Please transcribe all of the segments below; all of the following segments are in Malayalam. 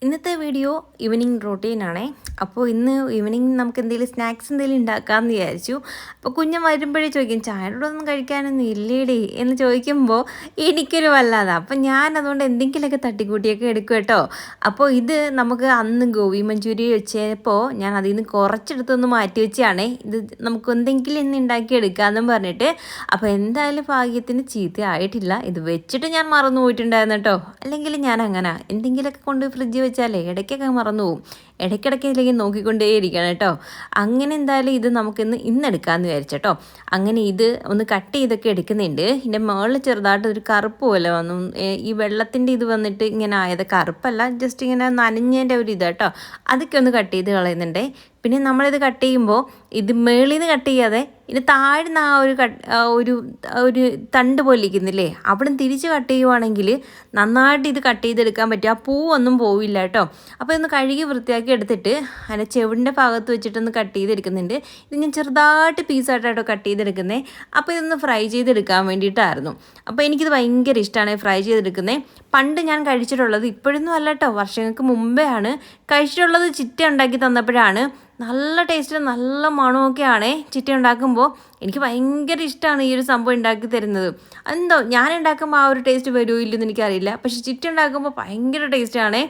ഇന്നത്തെ വീഡിയോ ഈവനിങ് റൂട്ടീനാണേ. അപ്പോൾ ഇന്ന് ഈവനിങ് നമുക്ക് എന്തെങ്കിലും സ്നാക്സ് എന്തെങ്കിലും ഉണ്ടാക്കാമെന്ന് വിചാരിച്ചു. അപ്പോൾ കുഞ്ഞ് വരുമ്പോഴേ ചോദിക്കും, ചായയുടെ ഒന്നും കഴിക്കാനൊന്നും ഇല്ലേടി എന്ന് ചോദിക്കുമ്പോൾ എനിക്കൊരു വല്ലാതെ. അപ്പം ഞാൻ അതുകൊണ്ട് എന്തെങ്കിലുമൊക്കെ തട്ടിക്കൂട്ടിയൊക്കെ എടുക്കും കേട്ടോ. അപ്പോൾ ഇത് നമുക്ക് അന്ന് ഗോബി മഞ്ചൂരി വെച്ചപ്പോൾ ഞാൻ അതിൽ നിന്ന് കുറച്ചെടുത്തൊന്ന് മാറ്റി വെച്ചാണേ. ഇത് നമുക്ക് എന്തെങ്കിലും ഇന്ന് ഉണ്ടാക്കിയെടുക്കാമെന്നും പറഞ്ഞിട്ട്. അപ്പോൾ എന്തായാലും ഭാഗ്യത്തിന് ചീത്തയായിട്ടില്ല. ഇത് വെച്ചിട്ട് ഞാൻ മറന്നു പോയിട്ടുണ്ടായിരുന്നു കേട്ടോ. അല്ലെങ്കിൽ ഞാൻ അങ്ങനെ എന്തെങ്കിലുമൊക്കെ കൊണ്ട് ഫ്രിഡ്ജ് വെച്ചാലേ ഇടയ്ക്കൊക്കെ മറന്നു പോകും. ഇടയ്ക്കിടയ്ക്ക് ഇതിലേക്ക് നോക്കിക്കൊണ്ടേയിരിക്കണം കേട്ടോ. അങ്ങനെ എന്തായാലും ഇത് ഇന്ന് എടുക്കാമെന്ന് വിചാരിച്ചേട്ടോ. അങ്ങനെ ഇത് ഒന്ന് കട്ട് ചെയ്തൊക്കെ എടുക്കുന്നുണ്ട്. ഇതിൻ്റെ മുകളിൽ ചെറുതായിട്ട് ഒരു കറുപ്പ് പോലെ വന്നു. ഈ വെള്ളത്തിൻ്റെ ഇത് വന്നിട്ട് ഇങ്ങനെ ആയത്, കറുപ്പല്ല, ജസ്റ്റ് ഇങ്ങനെ നനഞ്ഞതിൻ്റെ ഒരു ഇതാട്ടോ. അതൊക്കെ ഒന്ന് കട്ട് ചെയ്ത് കളയുന്നുണ്ട്. പിന്നെ നമ്മളിത് കട്ട് ചെയ്യുമ്പോൾ ഇത് മേളിൽ നിന്ന് കട്ട് ചെയ്യാതെ ഇത് താഴ്ന്ന ആ ഒരു ഒരു തണ്ട് പോലെ ഇരിക്കുന്നില്ലേ, അവിടെ നിന്ന് തിരിച്ച് കട്ട് ചെയ്യുവാണെങ്കിൽ നന്നായിട്ട് ഇത് കട്ട് ചെയ്തെടുക്കാൻ പറ്റും. ആ പൂവൊന്നും പോവില്ല കേട്ടോ. അപ്പോൾ ഇതൊന്ന് കഴുകി വൃത്തിയാക്കി എടുത്തിട്ട് അതിൻ്റെ ചെവിടിൻ്റെ ഭാഗത്ത് വെച്ചിട്ടൊന്ന് കട്ട് ചെയ്തെടുക്കുന്നുണ്ട്. ഇത് ഞാൻ ചെറുതായിട്ട് പീസായിട്ടോ കട്ട് ചെയ്തെടുക്കുന്നത്. അപ്പോൾ ഇതൊന്ന് ഫ്രൈ ചെയ്തെടുക്കാൻ വേണ്ടിയിട്ടായിരുന്നു. അപ്പോൾ എനിക്കിത് ഭയങ്കര ഇഷ്ടമാണ് ഫ്രൈ ചെയ്തെടുക്കുന്നത്. പണ്ട് ഞാൻ കഴിച്ചിട്ടുള്ളത്, ഇപ്പോഴൊന്നും അല്ല കേട്ടോ, വർഷങ്ങൾക്ക് മുമ്പേ ആണ് കഴിച്ചിട്ടുള്ളത്. ചിറ്റ ഉണ്ടാക്കി തന്നപ്പോഴാണ്. നല്ല ടേസ്റ്റ്, നല്ല മണമൊക്കെയാണ് ചിറ്റ ഉണ്ടാക്കുമ്പോൾ. എനിക്ക് ഭയങ്കര ഇഷ്ടമാണ് ഈ ഒരു സംഭവം ഉണ്ടാക്കി തരുന്നത്. എന്തോ ഞാൻ ഉണ്ടാക്കുമ്പോൾ ആ ഒരു ടേസ്റ്റ് വരുമോ ഇല്ലെന്ന് എനിക്കറിയില്ല, പക്ഷെ ചിറ്റ ഉണ്ടാക്കുമ്പോൾ ഭയങ്കര ടേസ്റ്റാണ്.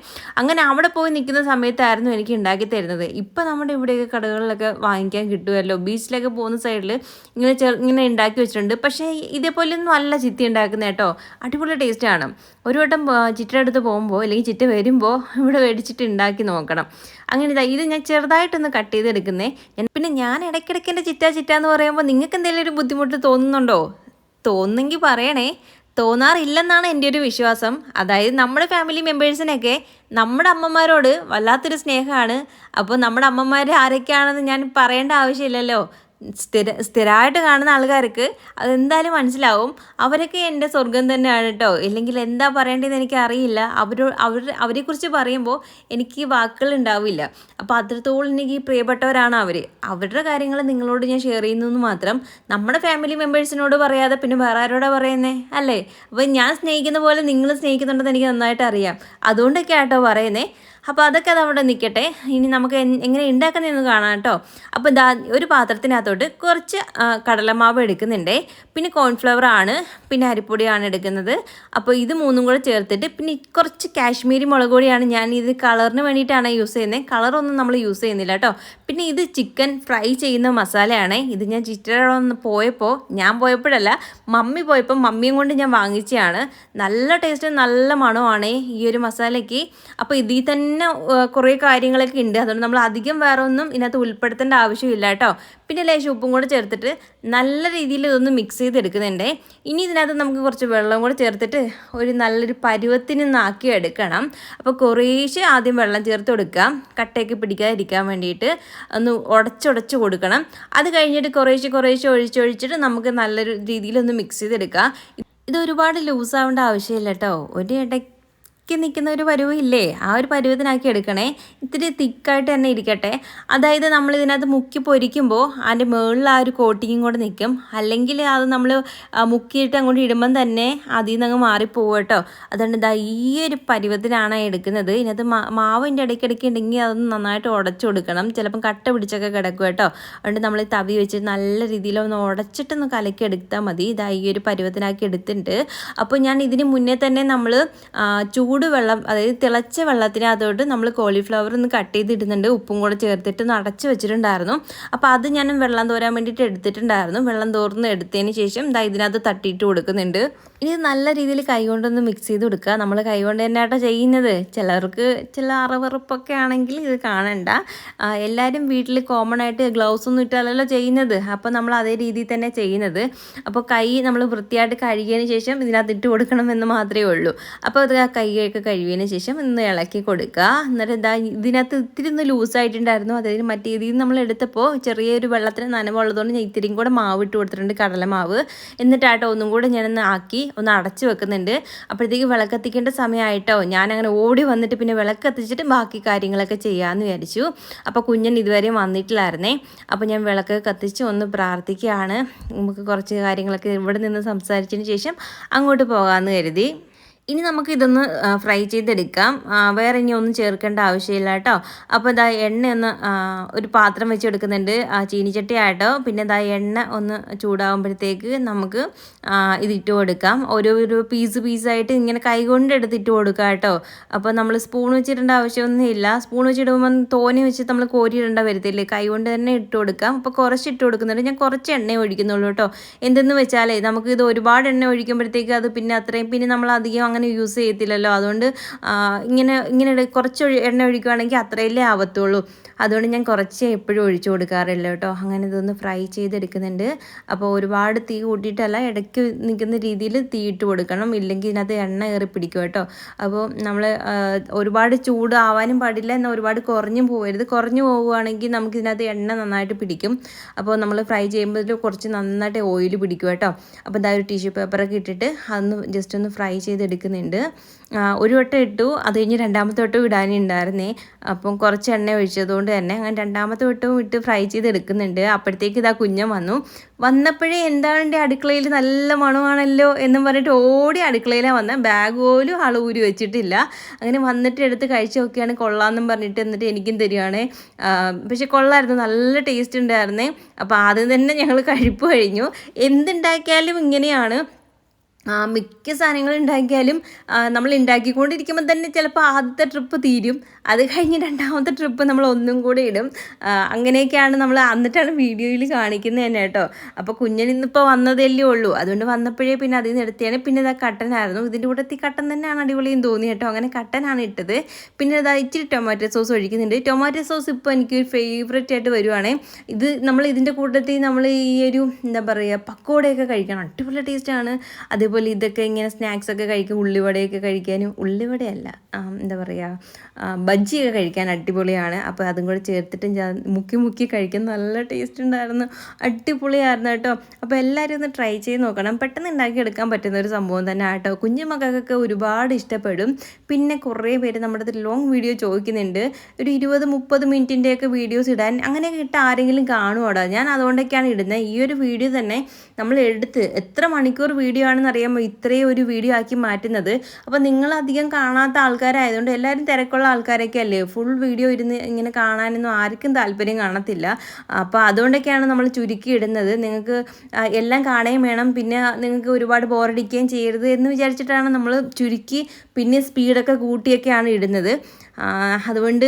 അങ്ങനെ അവിടെ പോയി നിൽക്കുന്ന സമയത്തായിരുന്നു എനിക്ക് ഉണ്ടാക്കി തരുന്നത്. ഇപ്പം നമ്മുടെ ഇവിടെയൊക്കെ കടകളിലൊക്കെ വാങ്ങിക്കാൻ കിട്ടുമല്ലോ. ബീച്ചിലൊക്കെ പോകുന്ന സൈഡിൽ ഇങ്ങനെ ഉണ്ടാക്കി വെച്ചിട്ടുണ്ട്. പക്ഷേ ഇതേപോലെയൊന്നും അല്ല ചിത്തി ഉണ്ടാക്കുന്നത് കേട്ടോ. അടിപൊളി ടേസ്റ്റാണ്. ഒരു വട്ടം ചിറ്റ അടുത്ത് പോകുമ്പോൾ അല്ലെങ്കിൽ ചിറ്റ വരുമ്പോൾ ഇവിടെ മേടിച്ചിട്ട് ഉണ്ടാക്കി നോക്കണം. അങ്ങനെ ഇത് ഞാൻ ചെറുതായിട്ടൊന്ന് കട്ട് ചെയ്തെടുക്കുന്നേ. പിന്നെ ഞാൻ ഇടയ്ക്കിടയ്ക്ക് എൻ്റെ ചിറ്റ എന്ന് പറയുമ്പോൾ നിങ്ങൾക്ക് എന്തെങ്കിലും ഒരു ബുദ്ധിമുട്ട് തോന്നുന്നുണ്ടോ? തോന്നുന്നെങ്കിൽ പറയണേ. തോന്നാറില്ലെന്നാണ് എൻ്റെ ഒരു വിശ്വാസം. അതായത് നമ്മുടെ ഫാമിലി മെമ്പേഴ്സിനൊക്കെ നമ്മുടെ അമ്മമാരോട് വല്ലാത്തൊരു സ്നേഹമാണ്. അപ്പോൾ നമ്മുടെ അമ്മമാർ ആരൊക്കെയാണെന്ന് ഞാൻ പറയേണ്ട ആവശ്യമില്ലല്ലോ. സ്ഥിരമായിട്ട് കാണുന്ന ആൾക്കാർക്ക് അതെന്തായാലും മനസ്സിലാവും. അവരൊക്കെ എൻ്റെ സ്വർഗം തന്നെയാണ് കേട്ടോ. ഇല്ലെങ്കിൽ എന്താ പറയേണ്ടതെന്ന് എനിക്ക് അറിയില്ല. അവരെക്കുറിച്ച് പറയുമ്പോൾ എനിക്ക് വാക്കുകൾ ഉണ്ടാവില്ല. അപ്പോൾ അത്രത്തോളം എനിക്ക് പ്രിയപ്പെട്ടവരാണ് അവർ. അവരുടെ കാര്യങ്ങൾ നിങ്ങളോട് ഞാൻ ഷെയർ ചെയ്യുന്നു മാത്രം. നമ്മുടെ ഫാമിലി മെമ്പേഴ്സിനോട് പറയാതെ പിന്നെ വേറെ ആരോടാ പറയുന്നേ, അല്ലേ? അപ്പോൾ ഞാൻ സ്നേഹിക്കുന്ന പോലെ നിങ്ങൾ സ്നേഹിക്കുന്നുണ്ടെന്ന് എനിക്ക് നന്നായിട്ട് അറിയാം. അതുകൊണ്ടൊക്കെ ആട്ടോ പറയുന്നേ. അപ്പോൾ അതൊക്കെ അതവിടെ നിൽക്കട്ടെ. ഇനി നമുക്ക് എങ്ങനെ ഉണ്ടാക്കുന്നതെന്ന് കാണാം കേട്ടോ. അപ്പോൾ ഒരു പാത്രത്തിനകത്തോട്ട് കുറച്ച് കടലമാവ് എടുക്കുന്നുണ്ട്. പിന്നെ കോൺഫ്ലവർ ആണ്, പിന്നെ അരിപ്പൊടിയാണ് എടുക്കുന്നത്. അപ്പോൾ ഇത് മൂന്നും കൂടെ ചേർത്തിട്ട് പിന്നെ കുറച്ച് കാശ്മീരി മുളക് പൊടിയാണ് ഞാൻ ഇത് കളറിന് വേണ്ടിയിട്ടാണ് യൂസ് ചെയ്യുന്നത്. കളറൊന്നും നമ്മൾ യൂസ് ചെയ്യുന്നില്ല കേട്ടോ. പിന്നെ ഇത് ചിക്കൻ ഫ്രൈ ചെയ്യുന്ന മസാലയാണ്. ഇത് ഞാൻ ചിറ്ററോടൊന്ന് പോയപ്പോൾ, ഞാൻ പോയപ്പോഴല്ല, മമ്മി പോയപ്പോൾ മമ്മിയും കൊണ്ട് ഞാൻ വാങ്ങിച്ചതാണ്. നല്ല ടേസ്റ്റ്, നല്ല മണമാണ് ഈ ഒരു മസാലയ്ക്ക്. അപ്പോൾ ഇതിൽ തന്നെ കുറേ കാര്യങ്ങളൊക്കെ ഉണ്ട്. അതുകൊണ്ട് നമ്മൾ അധികം വേറെ ഒന്നും ഇതിനകത്ത് ഉൾപ്പെടുത്തേണ്ട ആവശ്യമില്ല കേട്ടോ. പിന്നെ ലേശം ഉപ്പും കൂടെ ചേർത്തിട്ട് നല്ല രീതിയിൽ ഇതൊന്ന് മിക്സ് ചെയ്തെടുക്കുന്നുണ്ട്. ഇനി ഇതിനകത്ത് നമുക്ക് കുറച്ച് വെള്ളം കൂടെ ചേർത്തിട്ട് നല്ലൊരു പരുവത്തിന് ആക്കി എടുക്കണം. അപ്പോൾ കുറേശ്ശെ ആദ്യം വെള്ളം ചേർത്ത് കൊടുക്കാം, കട്ടയൊക്കെ പിടിക്കാതിരിക്കാൻ വേണ്ടിയിട്ട് ഒന്ന് ഉടച്ചുടച്ച് കൊടുക്കണം. അത് കഴിഞ്ഞിട്ട് കുറേശ്ശെ ഒഴിച്ചിട്ട് നമുക്ക് നല്ലൊരു രീതിയിലൊന്ന് മിക്സ് ചെയ്തെടുക്കാം. ഇത് ഒരുപാട് ലൂസാവേണ്ട ആവശ്യമില്ല കേട്ടോ. ഒരു ഇടയ്ക്ക് നിൽക്കുന്ന ഒരു പരുവം ഇല്ലേ, ആ ഒരു പരുവത്തിനാക്കി എടുക്കണേ. ഇത്തിരി തിക്കായിട്ട് തന്നെ ഇരിക്കട്ടെ. അതായത് നമ്മൾ ഇതിനകത്ത് മുക്കി പൊരിക്കുമ്പോൾ അതിൻ്റെ മുകളിൽ ആ ഒരു കോട്ടിങ്ങും കൂടെ നിൽക്കും. അല്ലെങ്കിൽ അത് നമ്മൾ മുക്കിയിട്ട് അങ്ങോട്ട് ഇടുമ്പം തന്നെ അതിൽ നിന്ന് അങ്ങ് മാറിപ്പോവും കേട്ടോ. അതുകൊണ്ട് ഈ ഒരു പരുവത്തിനാണ് എടുക്കുന്നത്. ഇതിനകത്ത് മാവിൻ്റെ ഇടയ്ക്കിടയ്ക്ക് ഉണ്ടെങ്കിൽ അതൊന്ന് നന്നായിട്ട് ഉടച്ചു കൊടുക്കണം. ചിലപ്പം കട്ട പിടിച്ചൊക്കെ കിടക്കും കേട്ടോ. അതുകൊണ്ട് നമ്മൾ തവി വെച്ച് നല്ല രീതിയിൽ ഒന്ന് ഉടച്ചിട്ടൊന്ന് കലക്കി എടുത്താൽ മതി. ഈ ഒരു പരുവത്തിനാക്കി എടുത്തിട്ടുണ്ട്. അപ്പോൾ ഞാൻ ഇതിന് മുന്നേ തന്നെ നമ്മൾ ചൂടുവെള്ളം, അതായത് തിളച്ച വെള്ളത്തിനകത്തോട്ട് നമ്മൾ കോളിഫ്ലവർ ഒന്ന് കട്ട് ചെയ്തിടുന്നുണ്ട്. ഉപ്പും കൂടെ ചേർത്തിട്ട് ഒന്ന് അടച്ച് വെച്ചിട്ടുണ്ടായിരുന്നു. അപ്പോൾ അത് ഞാൻ വെള്ളം തോരാൻ വേണ്ടിയിട്ട് എടുത്തിട്ടുണ്ടായിരുന്നു. വെള്ളം തോർന്ന് എടുത്തതിന് ശേഷം ഇതിനകത്ത് തട്ടിയിട്ട് കൊടുക്കുന്നുണ്ട്. ഇനി നല്ല രീതിയിൽ കൈകൊണ്ടൊന്ന് മിക്സ് ചെയ്ത് കൊടുക്കുക. നമ്മൾ കൈകൊണ്ട് തന്നെയാട്ടോ ചെയ്യുന്നത്. ചിലർക്ക് ചില അറവറുപ്പൊക്കെ ആണെങ്കിൽ ഇത് കാണണ്ട. എല്ലാവരും വീട്ടിൽ കോമൺ ആയിട്ട് ഗ്ലൗസ് ഒന്നും ഇട്ടാലല്ലോ ചെയ്യുന്നത്. അപ്പോൾ നമ്മൾ അതേ രീതിയിൽ തന്നെ ചെയ്യുന്നത്. അപ്പോൾ കൈ നമ്മൾ വൃത്തിയായിട്ട് കഴുകിയതിന് ശേഷം ഇതിനകത്ത് ഇട്ട് കൊടുക്കണമെന്ന് മാത്രമേ ഉള്ളൂ. അപ്പോൾ അത് കൈയൊക്കെ കഴുകിയതിന് ശേഷം ഒന്ന് ഇളക്കി കൊടുക്കുക. എന്നിട്ട് ഇതിനകത്ത് ഇത്തിരി ഒന്ന് ലൂസായിട്ടുണ്ടായിരുന്നു. അതായത് മറ്റേ ഇതിൽ നമ്മൾ എടുത്തപ്പോൾ ചെറിയൊരു വെള്ളത്തിന് നനവുള്ളതുകൊണ്ട് ഞാൻ ഇത്തിരിയും കൂടെ മാവ് ഇട്ട് കൊടുത്തിട്ടുണ്ട്, കടലമാവ്. എന്നിട്ടാട്ടോ ഒന്നും കൂടെ ഞാനൊന്ന് ആക്കി ഒന്ന് അടച്ച് വെക്കുന്നുണ്ട്. അപ്പോഴത്തേക്ക് വിളക്കത്തിക്കേണ്ട സമയമായിട്ടോ. ഞാനങ്ങനെ ഓടി വന്നിട്ട് പിന്നെ വിളക്കത്തിച്ചിട്ട് ബാക്കി കാര്യങ്ങളൊക്കെ ചെയ്യാമെന്ന് വിചാരിച്ചു. അപ്പോൾ കുഞ്ഞൻ ഇതുവരെയും വന്നിട്ടില്ലായിരുന്നേ. അപ്പോൾ ഞാൻ വിളക്ക് കത്തിച്ച് ഒന്ന് പ്രാർത്ഥിക്കുകയാണ്. നമുക്ക് കുറച്ച് കാര്യങ്ങളൊക്കെ ഇവിടെ നിന്ന് സംസാരിച്ചതിന് ശേഷം അങ്ങോട്ട് പോകാമെന്ന് കരുതി. ഇനി നമുക്കിതൊന്ന് ഫ്രൈ ചെയ്തെടുക്കാം. വേറെ ഇനി ഒന്നും ചേർക്കേണ്ട ആവശ്യമില്ല കേട്ടോ. അപ്പോൾ ഇതാ എണ്ണയൊന്ന് ഒരു പാത്രം വെച്ച് എടുക്കുന്നുണ്ട്, ചീനിച്ചട്ടിയായിട്ടോ. പിന്നെ ഇതാ എണ്ണ ഒന്ന് ചൂടാകുമ്പോഴത്തേക്ക് നമുക്ക് ഇതിട്ട് കൊടുക്കാം. ഓരോ പീസായിട്ട് ഇങ്ങനെ കൈകൊണ്ട് എടുത്തിട്ട് കൊടുക്കാം കേട്ടോ. അപ്പോൾ നമ്മൾ സ്പൂൺ വെച്ചിടേണ്ട ആവശ്യമൊന്നുമില്ല. സ്പൂൺ വെച്ചിടുമ്പോൾ തോനെ വെച്ച് നമ്മൾ കോരിയിടേണ്ട വരത്തില്ലേ, കൈകൊണ്ട് തന്നെ ഇട്ട് കൊടുക്കാം. അപ്പോൾ കുറച്ച് ഇട്ട് കൊടുക്കുന്നുണ്ട്, ഞാൻ കുറച്ച് എണ്ണ ഒഴിക്കുന്നുള്ളൂ കേട്ടോ. എന്തെന്ന് വെച്ചാലേ നമുക്കിത് ഒരുപാട് എണ്ണ ഒഴിക്കുമ്പോഴത്തേക്ക് അത് പിന്നെ അത്രയും പിന്നെ നമ്മൾ അധികം അങ്ങനെ യൂസ് ചെയ്യത്തില്ലല്ലോ. അതുകൊണ്ട് ഇങ്ങനെ കുറച്ച് എണ്ണ ഒഴിക്കുകയാണെങ്കിൽ അത്രയല്ലേ ആവത്തുള്ളൂ. അതുകൊണ്ട് ഞാൻ കുറച്ച് എപ്പോഴും ഒഴിച്ചു കൊടുക്കാറില്ല കേട്ടോ. അങ്ങനെ ഇതൊന്ന് ഫ്രൈ ചെയ്തെടുക്കുന്നുണ്ട്. അപ്പോൾ ഒരുപാട് തീ കൂട്ടിയിട്ടല്ല, ഇടയ്ക്ക് നിൽക്കുന്ന രീതിയിൽ തീ ഇട്ട് കൊടുക്കണം, ഇല്ലെങ്കിൽ ഇതിനകത്ത് എണ്ണ കയറി പിടിക്കും കേട്ടോ. അപ്പോൾ നമ്മൾ ഒരുപാട് ചൂടാവാനും പാടില്ല, എന്നാൽ ഒരുപാട് കുറഞ്ഞും പോകരുത്. കുറഞ്ഞു പോവുകയാണെങ്കിൽ നമുക്ക് ഇതിനകത്ത് എണ്ണ നന്നായിട്ട് പിടിക്കും. അപ്പോൾ നമ്മൾ ഫ്രൈ ചെയ്യുമ്പോൾ കുറച്ച് നന്നായിട്ട് ഓയിൽ പിടിക്കും കേട്ടോ. അപ്പോൾ ഇതാ ഒരു ടിഷ്യൂ പേപ്പറൊക്കെ ഇട്ടിട്ട് അതൊന്ന് ജസ്റ്റ് ഒന്ന് ഫ്രൈ ചെയ്തെടുക്കുന്നുണ്ട്. ഒരു വട്ടം ഇട്ടു, അത് കഴിഞ്ഞ് രണ്ടാമത്തെ വട്ടം ഇടാനുണ്ടായിരുന്നേ. അപ്പം കുറച്ച് എണ്ണ ഒഴിച്ചതുകൊണ്ട് തന്നെ അങ്ങനെ രണ്ടാമത്തെ വട്ടവും ഇട്ട് ഫ്രൈ ചെയ്തെടുക്കുന്നുണ്ട്. അപ്പോഴത്തേക്ക് ഇതാ കുഞ്ഞൻ വന്നപ്പോഴേ എന്താണ് എൻ്റെ അടുക്കളയിൽ നല്ല മണമാണല്ലോ എന്നും പറഞ്ഞിട്ട് ഓടി അടുക്കളയിലാണ് വന്നത്. ബാഗ് പോലും ആൾ ഊരി വെച്ചിട്ടില്ല. അങ്ങനെ വന്നിട്ട് എടുത്ത് കഴിച്ച് നോക്കിയാണ് കൊള്ളാമെന്നും പറഞ്ഞിട്ട് എന്നിട്ട് എനിക്കും തരികയാണ്. പക്ഷെ കൊള്ളായിരുന്നു, നല്ല ടേസ്റ്റ് ഉണ്ടായിരുന്നേ. അപ്പോൾ ആദ്യം തന്നെ ഞങ്ങൾ കഴിപ്പ് കഴിഞ്ഞു. എന്തുണ്ടാക്കിയാലും ഇങ്ങനെയാണ്, മിക്ക സാധനങ്ങൾ ഉണ്ടാക്കിയാലും നമ്മൾ ഉണ്ടാക്കിക്കൊണ്ടിരിക്കുമ്പോൾ തന്നെ ചിലപ്പോൾ ആദ്യത്തെ ട്രിപ്പ് തീരും, അത് കഴിഞ്ഞ് രണ്ടാമത്തെ ട്രിപ്പ് നമ്മൾ ഒന്നും കൂടെ ഇടും. അങ്ങനെയൊക്കെയാണ് നമ്മൾ എന്നിട്ടാണ് വീഡിയോയിൽ കാണിക്കുന്നത് തന്നെ കേട്ടോ. അപ്പോൾ കുഞ്ഞിനിന്നിപ്പോൾ വന്നതല്ലേ ഉള്ളൂ, അതുകൊണ്ട് വന്നപ്പോഴേ പിന്നെ അതിൽ നിന്ന് എടുത്തതാണ്. പിന്നെ ഇതാ കട്ടനായിരുന്നു, ഇതിൻ്റെ കൂട്ടത്തിൽ കട്ടൻ തന്നെയാണ് അടിപൊളിയും തോന്നി കേട്ടോ. അങ്ങനെ കട്ടനാണ് ഇട്ടത്. പിന്നെ ഇതാ ഇച്ചിരി ടൊമാറ്റോ സോസ് ഒഴിക്കുന്നുണ്ട്. ടൊമാറ്റോ സോസ് ഇപ്പോൾ എനിക്കൊരു ഫേവറേറ്റ് ആയിട്ട് വരുവാണ്. ഇത് നമ്മൾ ഇതിൻ്റെ കൂട്ടത്തിൽ നമ്മൾ ഈ ഒരു എന്താ പറയുക പക്കോടയൊക്കെ കഴിക്കണം, അടിപൊളി ടേസ്റ്റാണ്. അതേപോലെ ഇതൊക്കെ ഇങ്ങനെ സ്നാക്സൊക്കെ കഴിക്കും, ഉള്ളിവടയൊക്കെ കഴിക്കാനും, ഉള്ളിവടയല്ല എന്താ പറയുക ബജ്ജിയൊക്കെ കഴിക്കാൻ അടിപൊളിയാണ്. അപ്പോൾ അതും കൂടെ ചേർത്തിട്ട് മുക്കി കഴിക്കാൻ നല്ല ടേസ്റ്റ് ഉണ്ടായിരുന്നു, അടിപൊളിയായിരുന്നു കേട്ടോ. അപ്പോൾ എല്ലാവരും ഒന്ന് ട്രൈ ചെയ്ത് നോക്കണം, പെട്ടെന്ന് ഉണ്ടാക്കിയെടുക്കാൻ പറ്റുന്ന ഒരു സംഭവം തന്നെ കേട്ടോ. കുഞ്ഞു മക്കൾക്കൊക്കെ ഒരുപാട് ഇഷ്ടപ്പെടും. പിന്നെ കുറേ പേര് നമ്മുടെ അടുത്ത് ലോങ് വീഡിയോ ചോദിക്കുന്നുണ്ട്, ഒരു 20-30 മിനിറ്റിൻ്റെയൊക്കെ വീഡിയോസ് ഇടാൻ. അങ്ങനെയൊക്കെ ഇട്ട് ആരെങ്കിലും കാണുമോടാ? ഞാൻ അതുകൊണ്ടൊക്കെയാണ് ഇടുന്നത്. ഈ ഒരു വീഡിയോ തന്നെ നമ്മൾ എടുത്ത് എത്ര മണിക്കൂർ വീഡിയോ ആണെന്ന് അറിയാമോ ഇത്രയും ഒരു വീഡിയോ ആക്കി മാറ്റുന്നത്. അപ്പോൾ നിങ്ങളധികം കാണാത്ത ആൾക്കാരായതുകൊണ്ട്, എല്ലാവരും തിരക്കുള്ള ആൾക്കാരൊക്കെ അല്ലേ, ഫുൾ വീഡിയോ ഇരുന്ന് ഇങ്ങനെ കാണാനൊന്നും ആർക്കും താല്പര്യം കാണത്തില്ല. അപ്പോൾ അതുകൊണ്ടൊക്കെയാണ് നമ്മൾ ചുരുക്കി ഇടുന്നത്. നിങ്ങൾക്ക് എല്ലാം കാണുകയും വേണം, പിന്നെ നിങ്ങൾക്ക് ഒരുപാട് ബോറടിക്കുകയും ചെയ്യരുത് എന്ന് വിചാരിച്ചിട്ടാണ് നമ്മൾ ചുരുക്കി പിന്നെ സ്പീഡൊക്കെ കൂട്ടിയൊക്കെയാണ് ഇടുന്നത്. അതുകൊണ്ട്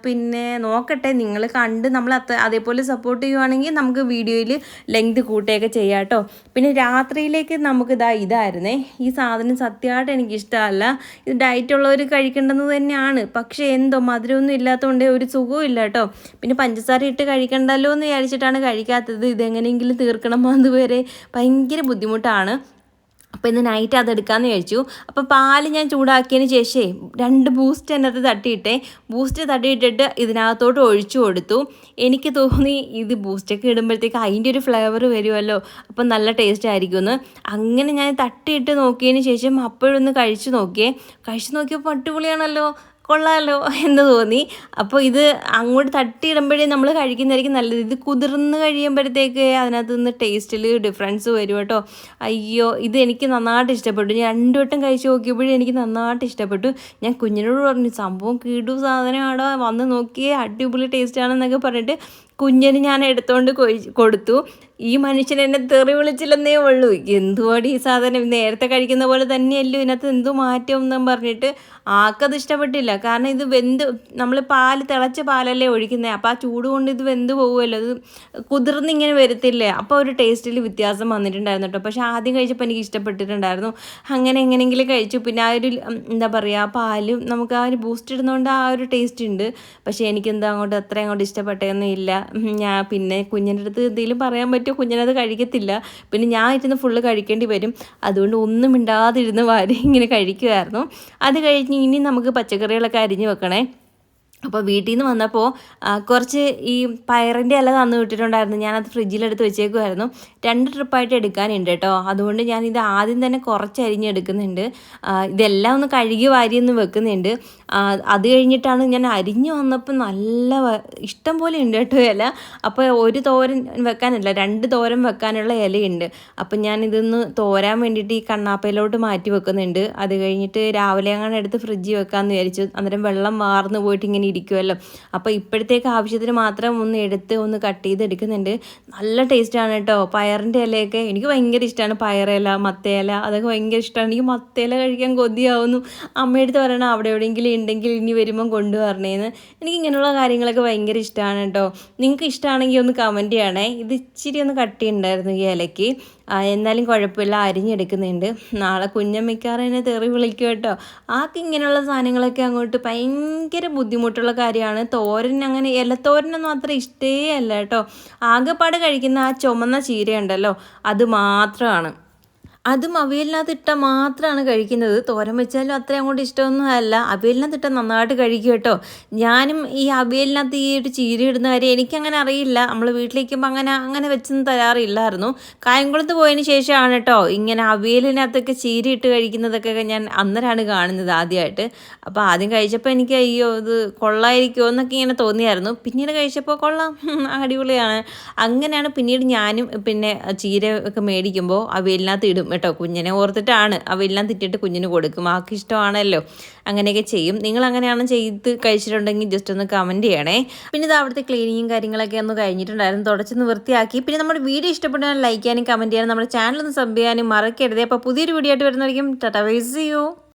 പിന്നെ നോക്കട്ടെ, നിങ്ങൾ കണ്ട് നമ്മൾ അതേപോലെ സപ്പോർട്ട് ചെയ്യുവാണെങ്കിൽ നമുക്ക് വീഡിയോയിൽ ലെങ്ത് കൂട്ടുകയൊക്കെ ചെയ്യാം കേട്ടോ. പിന്നെ രാത്രിയിലേക്ക് നമുക്ക് ഇതായിരുന്നേ, ഈ സാധനം സത്യമായിട്ട് എനിക്കിഷ്ടമല്ല. ഇത് ഡയറ്റുള്ളവർ കഴിക്കേണ്ടത് തന്നെയാണ്, പക്ഷേ എന്തോ മധുരമൊന്നും ഇല്ലാത്തതുകൊണ്ട് ഒരു സുഖവും ഇല്ല കേട്ടോ. പിന്നെ പഞ്ചസാര ഇട്ട് കഴിക്കണ്ടല്ലോ എന്ന് വിചാരിച്ചിട്ടാണ് കഴിക്കാത്തത്. ഇതെങ്ങനെയെങ്കിലും തീർക്കണം, അതുവരെ ഭയങ്കര ബുദ്ധിമുട്ടാണ്. അപ്പോൾ ഇന്ന് നൈറ്റ് അതെടുക്കാമെന്ന് വിചാരിച്ചു. അപ്പോൾ പാല് ഞാൻ ചൂടാക്കിയതിന് ശേഷമേ 2 ബൂസ്റ്റ് അതിനകത്ത് ബൂസ്റ്റ് തട്ടിയിട്ടിട്ട് ഇതിനകത്തോട്ട് ഒഴിച്ചു കൊടുത്തു. എനിക്ക് തോന്നി ഇത് ബൂസ്റ്റൊക്കെ ഇടുമ്പോഴത്തേക്ക് അതിൻ്റെ ഒരു ഫ്ലേവർ വരുമല്ലോ, അപ്പം നല്ല ടേസ്റ്റ് ആയിരിക്കുമെന്ന്. അങ്ങനെ ഞാൻ തട്ടിയിട്ട് നോക്കിയതിന് ശേഷം അപ്പോഴൊന്ന് കഴിച്ചു നോക്കിയപ്പോൾ അടിപൊളിയാണല്ലോ, കൊള്ളാമല്ലോ എന്ന് തോന്നി. അപ്പോൾ ഇത് അങ്ങോട്ട് തട്ടിയിടുമ്പോഴേ നമ്മൾ കഴിക്കുന്നതായിരിക്കും നല്ലത്. ഇത് കുതിർന്ന് കഴിയുമ്പോഴത്തേക്ക് അതിനകത്ത് നിന്ന് ടേസ്റ്റിൽ ഡിഫറൻസ് വരും കേട്ടോ. അയ്യോ, ഇത് എനിക്ക് നന്നായിട്ട് ഇഷ്ടപ്പെട്ടു. ഞാൻ 2 വട്ടം കഴിച്ച് നോക്കിയപ്പോഴും എനിക്ക് നന്നായിട്ട് ഇഷ്ടപ്പെട്ടു. ഞാൻ കുഞ്ഞിനോട് പറഞ്ഞു, സംഭവം കിടു സാധനമാണോ, വന്ന് നോക്കിയേ അടിപൊളി ടേസ്റ്റാണെന്നൊക്കെ പറഞ്ഞിട്ട് കുഞ്ഞിന് ഞാൻ എടുത്തുകൊണ്ട് കൊടുത്തു. ഈ മനുഷ്യൻ എന്നെ തെറി വിളിച്ചില്ലെന്നേ ഉള്ളൂ. എന്തുവാടി ഈ സാധനം, നേരത്തെ കഴിക്കുന്ന പോലെ തന്നെയല്ലോ, ഇതിനകത്ത് എന്തു മാറ്റം എന്നും പറഞ്ഞിട്ട് ആർക്കത് ഇഷ്ടപ്പെട്ടില്ല. കാരണം ഇത് നമ്മൾ തിളച്ച പാലല്ലേ ഒഴിക്കുന്നത്, അപ്പോൾ ആ ചൂട് കൊണ്ട് ഇത് വെന്ത് പോകുമല്ലോ, അത് കുതിർന്നിങ്ങനെ വരത്തില്ലേ, അപ്പോൾ ഒരു ടേസ്റ്റിൽ വ്യത്യാസം വന്നിട്ടുണ്ടായിരുന്നു കേട്ടോ. പക്ഷേ ആദ്യം കഴിച്ചപ്പോൾ എനിക്ക് ഇഷ്ടപ്പെട്ടിട്ടുണ്ടായിരുന്നു. അങ്ങനെ എങ്ങനെയെങ്കിലും കഴിച്ചു. പിന്നെ ആ ഒരു എന്താ പറയുക, പാലും നമുക്ക് ആ ഒരു ബൂസ്റ്റ് ഇടുന്നതുകൊണ്ട് ആ ഒരു ടേസ്റ്റ് ഉണ്ട്. പക്ഷേ എനിക്കെന്താ അത്രയും അങ്ങോട്ട് ഇഷ്ടപ്പെട്ടതൊന്നും ഇല്ല. ഞാൻ പിന്നെ കുഞ്ഞിൻ്റെ അടുത്ത് എന്തെങ്കിലും പറയാൻ പറ്റുമോ, കുഞ്ഞിനത് കഴിക്കത്തില്ല. പിന്നെ ഞാൻ ഇരുന്ന് ഫുള്ള് കഴിക്കേണ്ടി വരും. അതുകൊണ്ട് ഒന്നും മിണ്ടാതിരുന്ന് ഇങ്ങനെ കഴിക്കുമായിരുന്നു. അത് കഴിഞ്ഞ് ഇനി നമുക്ക് പച്ചക്കറികളൊക്കെ അരിഞ്ഞ് വെക്കണേ. അപ്പോൾ വീട്ടിൽ നിന്ന് വന്നപ്പോൾ കുറച്ച് ഈ പയറിൻ്റെ ഇല തന്നു വിട്ടിട്ടുണ്ടായിരുന്നു. ഞാനത് ഫ്രിഡ്ജിലെടുത്ത് വെച്ചേക്കുമായിരുന്നു. 2 ട്രിപ്പായിട്ട് എടുക്കാനുണ്ട് കേട്ടോ. അതുകൊണ്ട് ഞാനിത് ആദ്യം തന്നെ കുറച്ച് അരിഞ്ഞെടുക്കുന്നുണ്ട്. ഇതെല്ലാം ഒന്ന് കഴുകി വാരിയൊന്ന് വെക്കുന്നുണ്ട്. അത് കഴിഞ്ഞിട്ടാണ് ഞാൻ അരിഞ്ഞു വന്നപ്പോൾ നല്ല ഇഷ്ടം പോലെ ഉണ്ട് കേട്ടോ ഇല. അപ്പോൾ ഒരു തോരൻ വെക്കാനല്ല 2 തോരൻ വെക്കാനുള്ള ഇലയുണ്ട്. അപ്പം ഞാനിതൊന്ന് തോരാൻ വേണ്ടിയിട്ട് ഈ കണ്ണാപ്പയിലോട്ട് മാറ്റി വെക്കുന്നുണ്ട്. അത് കഴിഞ്ഞിട്ട് രാവിലെ അങ്ങനെ എടുത്ത് ഫ്രിഡ്ജിൽ വെക്കാമെന്ന് വിചാരിച്ചു. അന്നേരം വെള്ളം വാർന്ന് പോയിട്ട് ഇങ്ങനെ ഇരിക്കുമല്ലോ. അപ്പോൾ ഇപ്പോഴത്തേക്ക് ആവശ്യത്തിന് മാത്രം ഒന്ന് എടുത്ത് ഒന്ന് കട്ട് ചെയ്തെടുക്കുന്നുണ്ട്. നല്ല ടേസ്റ്റാണ് കേട്ടോ. പയറിൻ്റെ ഇലയൊക്കെ എനിക്ക് ഭയങ്കര ഇഷ്ടമാണ്. പയറില, മത്തയില അതൊക്കെ ഭയങ്കര ഇഷ്ടമാണ്. എനിക്ക് മത്തയില കഴിക്കാൻ കൊതിയാവുന്നു. അമ്മയെടുത്ത് പറയണം അവിടെ എവിടെയെങ്കിലും ഉണ്ടെങ്കിൽ ഇനി വരുമ്പം കൊണ്ടുവരണേന്ന്. എനിക്ക് ഇങ്ങനെയുള്ള കാര്യങ്ങളൊക്കെ ഭയങ്കര ഇഷ്ടമാണ് കേട്ടോ. നിങ്ങൾക്ക് ഇഷ്ടമാണെങ്കിൽ ഒന്ന് കമൻറ്റ് ചെയ്യണേ. ഇത് ഇച്ചിരി ഒന്ന് കട്ടി ഉണ്ടായിരുന്നു ഈ ഇലയ്ക്ക്. എന്നാലും കുഴപ്പമില്ല, അരിഞ്ഞെടുക്കുന്നുണ്ട്. നാളെ കുഞ്ഞമ്മയ്ക്കാറ് എന്നെ തെറി വിളിക്കും കേട്ടോ. ആൾക്ക് ഇങ്ങനെയുള്ള സാധനങ്ങളൊക്കെ അങ്ങോട്ട് ഭയങ്കര ബുദ്ധിമുട്ടുള്ള കാര്യമാണ്. തോരൻ അങ്ങനെ ഇലത്തോരനൊന്നും അത്ര ഇഷ്ടേ അല്ല കേട്ടോ. ആകെപ്പാട് കഴിക്കുന്ന ആ ചുമന്ന ചീരയുണ്ടല്ലോ, അത് മാത്രമാണ്. അതും അവിയലിനകത്ത് ഇട്ടാൽ മാത്രമാണ് കഴിക്കുന്നത്. തോരൻ വെച്ചാലും അത്ര അങ്ങോട്ട് ഇഷ്ടമൊന്നും അല്ല. അവിയലിനകത്ത് ഇട്ടാൽ നന്നായിട്ട് കഴിക്കും കേട്ടോ. ഞാനും ഈ അവിയലിനകത്ത് ഈ ഒരു ചീര ഇടുന്ന കാര്യം എനിക്കങ്ങനെ അറിയില്ല. നമ്മൾ വീട്ടിലേക്കുമ്പോൾ അങ്ങനെ വെച്ചൊന്നും തരാറില്ലായിരുന്നു. കായംകുളത്ത് പോയതിന് ശേഷമാണ് കേട്ടോ ഇങ്ങനെ അവിയലിനകത്തൊക്കെ ചീര ഇട്ട് കഴിക്കുന്നതൊക്കെ ഞാൻ അന്നേരമാണ് കാണുന്നത് ആദ്യമായിട്ട്. അപ്പോൾ ആദ്യം കഴിച്ചപ്പോൾ എനിക്ക് അയ്യോ ഇത് കൊള്ളായിരിക്കുമോ എന്നൊക്കെ ഇങ്ങനെ തോന്നിയായിരുന്നു. പിന്നീട് കഴിച്ചപ്പോൾ കൊള്ളാം, അടിപൊളിയാണ്. അങ്ങനെയാണ് പിന്നീട് ഞാനും പിന്നെ ചീര ഒക്കെ മേടിക്കുമ്പോൾ അവിയലിനകത്ത് ഇടും കേട്ടോ. കുഞ്ഞിനെ ഓർത്തിട്ടാണ് അവയെല്ലാം തിറ്റിട്ട് കുഞ്ഞിന് കൊടുക്കും. ആൾക്ക് ഇഷ്ടമാണല്ലോ, അങ്ങനെയൊക്കെ ചെയ്യും. നിങ്ങൾ അങ്ങനെയാണ് ചെയ്ത് കഴിച്ചിട്ടുണ്ടെങ്കിൽ ജസ്റ്റ് ഒന്ന് കമൻറ്റ് ചെയ്യണേ. പിന്നെ ഇത് അവിടുത്തെ ക്ലീനിങ്ങും കാര്യങ്ങളൊക്കെ ഒന്ന് കഴിഞ്ഞിട്ടുണ്ടായിരുന്നു. തുടച്ചൊന്ന് വൃത്തിയാക്കി. പിന്നെ നമ്മുടെ വീഡിയോ ഇഷ്ടപ്പെട്ടാൽ ലൈക്ക് ചെയ്യാനും കമൻറ്റ് ചെയ്യാനും നമ്മുടെ ചാനൽ ഒന്ന് സബ് ചെയ്യാനും മറക്കരുത്. അപ്പോൾ പുതിയൊരു വീഡിയോ ആയിട്ട് വരുന്നതായിരിക്കും. Tata, bye, see U.